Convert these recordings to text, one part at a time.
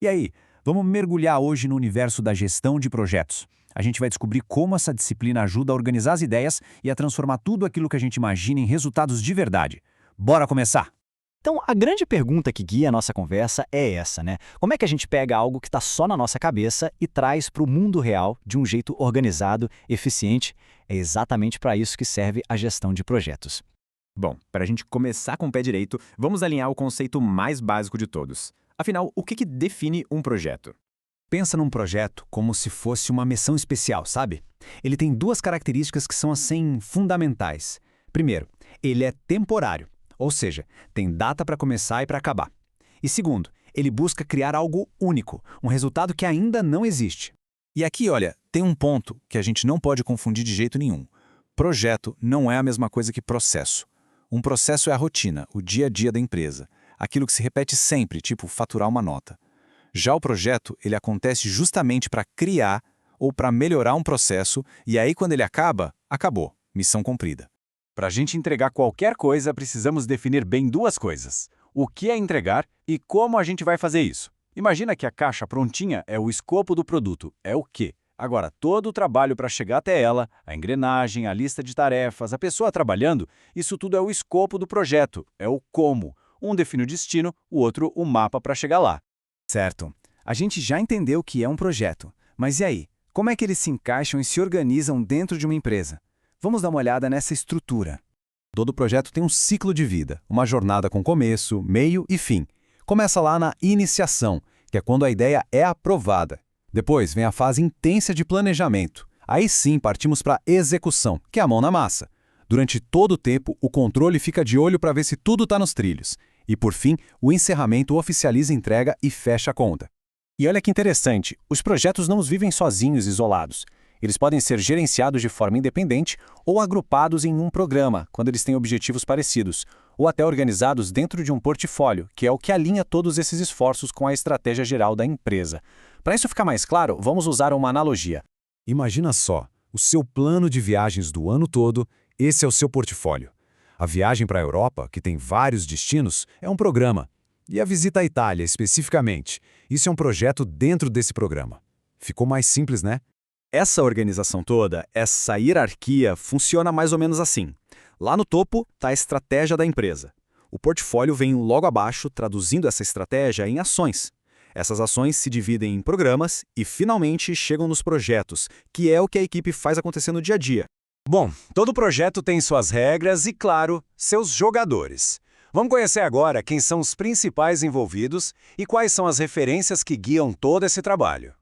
E aí, vamos mergulhar hoje no universo da gestão de projetos. A gente vai descobrir como essa disciplina ajuda a organizar as ideias e a transformar tudo aquilo que a gente imagina em resultados de verdade. Bora começar? Então, a grande pergunta que guia a nossa conversa é essa, né? Como é que a gente pega algo que está só na nossa cabeça e traz para o mundo real de um jeito organizado, eficiente? É exatamente para isso que serve a gestão de projetos. Bom, para a gente começar com o pé direito, vamos alinhar o conceito mais básico de todos. Afinal, o que define um projeto? Pensa num projeto como se fosse uma missão especial, sabe? Ele tem duas características que são, assim, fundamentais. Primeiro, ele é temporário, ou seja, tem data para começar e para acabar. E segundo, ele busca criar algo único, um resultado que ainda não existe. E aqui, olha, tem um ponto que a gente não pode confundir de jeito nenhum. Projeto não é a mesma coisa que processo. Um processo é a rotina, o dia a dia da empresa, aquilo que se repete sempre, tipo faturar uma nota. Já o projeto, ele acontece justamente para criar ou para melhorar um processo, e aí quando ele acaba, acabou, missão cumprida. Para a gente entregar qualquer coisa, precisamos definir bem duas coisas: o que é entregar e como a gente vai fazer isso. Imagina que a caixa prontinha é o escopo do produto, é o quê? Agora, todo o trabalho para chegar até ela, a engrenagem, a lista de tarefas, a pessoa trabalhando, isso tudo é o escopo do projeto, é o como. Um define o destino, o outro o mapa para chegar lá. Certo. A gente já entendeu o que é um projeto. Mas e aí? Como é que eles se encaixam e se organizam dentro de uma empresa? Vamos dar uma olhada nessa estrutura. Todo projeto tem um ciclo de vida, uma jornada com começo, meio e fim. Começa lá na iniciação, que é quando a ideia é aprovada. Depois vem a fase intensa de planejamento. Aí sim partimos para a execução, que é a mão na massa. Durante todo o tempo, o controle fica de olho para ver se tudo está nos trilhos. E por fim, o encerramento oficializa a entrega e fecha a conta. E olha que interessante, os projetos não vivem sozinhos, isolados. Eles podem ser gerenciados de forma independente ou agrupados em um programa, quando eles têm objetivos parecidos, ou até organizados dentro de um portfólio, que é o que alinha todos esses esforços com a estratégia geral da empresa. Para isso ficar mais claro, vamos usar uma analogia. Imagina só, o seu plano de viagens do ano todo, esse é o seu portfólio. A viagem para a Europa, que tem vários destinos, é um programa. E a visita à Itália, especificamente, isso é um projeto dentro desse programa. Ficou mais simples, né? Essa organização toda, essa hierarquia, funciona mais ou menos assim. Lá no topo está a estratégia da empresa. O portfólio vem logo abaixo, traduzindo essa estratégia em ações. Essas ações se dividem em programas e, finalmente, chegam nos projetos, que é o que a equipe faz acontecer no dia a dia. Bom, todo projeto tem suas regras e, claro, seus jogadores. Vamos conhecer agora quem são os principais envolvidos e quais são as referências que guiam todo esse trabalho.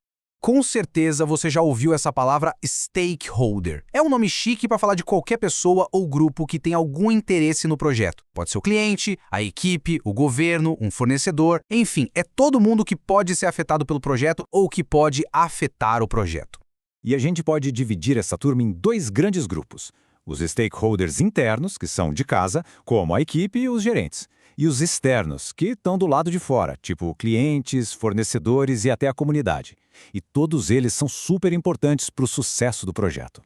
Com certeza você já ouviu essa palavra stakeholder. É um nome chique para falar de qualquer pessoa ou grupo que tem algum interesse no projeto. Pode ser o cliente, a equipe, o governo, um fornecedor, enfim, é todo mundo que pode ser afetado pelo projeto ou que pode afetar o projeto. E a gente pode dividir essa turma em dois grandes grupos. Os stakeholders internos, que são de casa, como a equipe e os gerentes. E os externos, que estão do lado de fora, tipo clientes, fornecedores e até a comunidade. E todos eles são super importantes para o sucesso do projeto.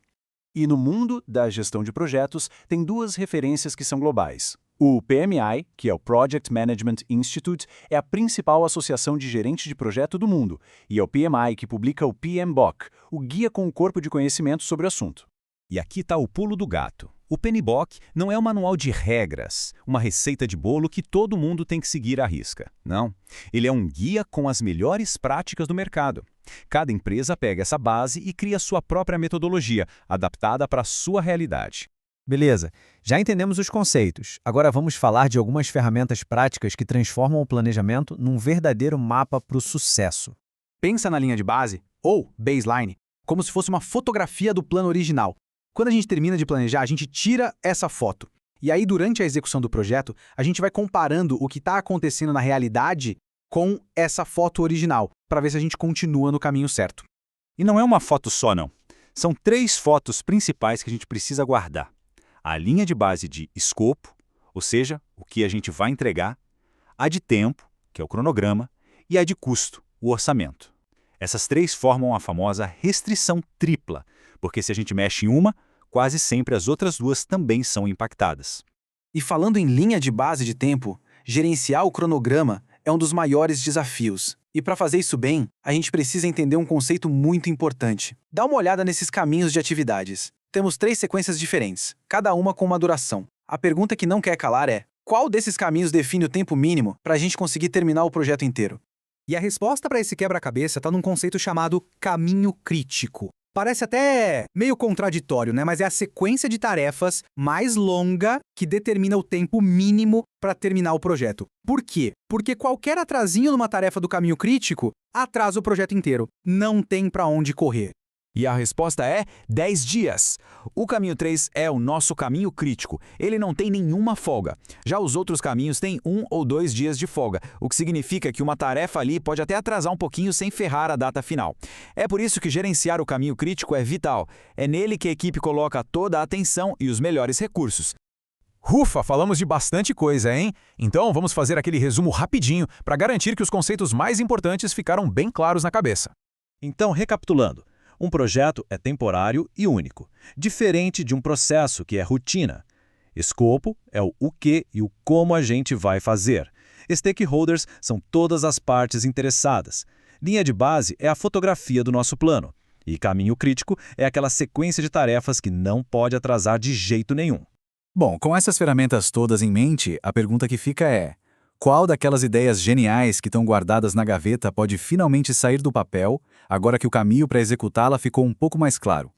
E no mundo da gestão de projetos, tem duas referências que são globais. O PMI, que é o Project Management Institute, é a principal associação de gerentes de projeto do mundo, e é o PMI que publica o PMBOK, o guia com o corpo de conhecimento sobre o assunto. E aqui está o pulo do gato. O PMBOK não é um manual de regras, uma receita de bolo que todo mundo tem que seguir à risca. Não. Ele é um guia com as melhores práticas do mercado. Cada empresa pega essa base e cria sua própria metodologia, adaptada para a sua realidade. Beleza, já entendemos os conceitos. Agora vamos falar de algumas ferramentas práticas que transformam o planejamento num verdadeiro mapa para o sucesso. Pensa na linha de base, ou baseline, como se fosse uma fotografia do plano original. Quando a gente termina de planejar, a gente tira essa foto. E aí, durante a execução do projeto, a gente vai comparando o que está acontecendo na realidade com essa foto original, para ver se a gente continua no caminho certo. E não é uma foto só, não. São 3 fotos principais que a gente precisa guardar. A linha de base de escopo, ou seja, o que a gente vai entregar, a de tempo, que é o cronograma, e a de custo, o orçamento. Essas 3 formam a famosa restrição tripla, porque se a gente mexe em uma, quase sempre as outras 2 também são impactadas. E falando em linha de base de tempo, gerenciar o cronograma é um dos maiores desafios. E para fazer isso bem, a gente precisa entender um conceito muito importante. Dá uma olhada nesses caminhos de atividades. Temos 3 sequências diferentes, cada uma com uma duração. A pergunta que não quer calar é: qual desses caminhos define o tempo mínimo para a gente conseguir terminar o projeto inteiro? E a resposta para esse quebra-cabeça está num conceito chamado caminho crítico. Parece até meio contraditório, né? Mas é a sequência de tarefas mais longa que determina o tempo mínimo para terminar o projeto. Por quê? Porque qualquer atrasinho numa tarefa do caminho crítico atrasa o projeto inteiro. Não tem para onde correr. E a resposta é 10 dias. O caminho 3 é o nosso caminho crítico. Ele não tem nenhuma folga. Já os outros caminhos têm 1 ou 2 dias de folga, o que significa que uma tarefa ali pode até atrasar um pouquinho sem ferrar a data final. É por isso que gerenciar o caminho crítico é vital. É nele que a equipe coloca toda a atenção e os melhores recursos. Ufa, falamos de bastante coisa, hein? Então vamos fazer aquele resumo rapidinho para garantir que os conceitos mais importantes ficaram bem claros na cabeça. Então, recapitulando. Um projeto é temporário e único, diferente de um processo que é rotina. Escopo é o que e o como a gente vai fazer. Stakeholders são todas as partes interessadas. Linha de base é a fotografia do nosso plano. E caminho crítico é aquela sequência de tarefas que não pode atrasar de jeito nenhum. Bom, com essas ferramentas todas em mente, a pergunta que fica é: qual daquelas ideias geniais que estão guardadas na gaveta pode finalmente sair do papel, agora que o caminho para executá-la ficou um pouco mais claro?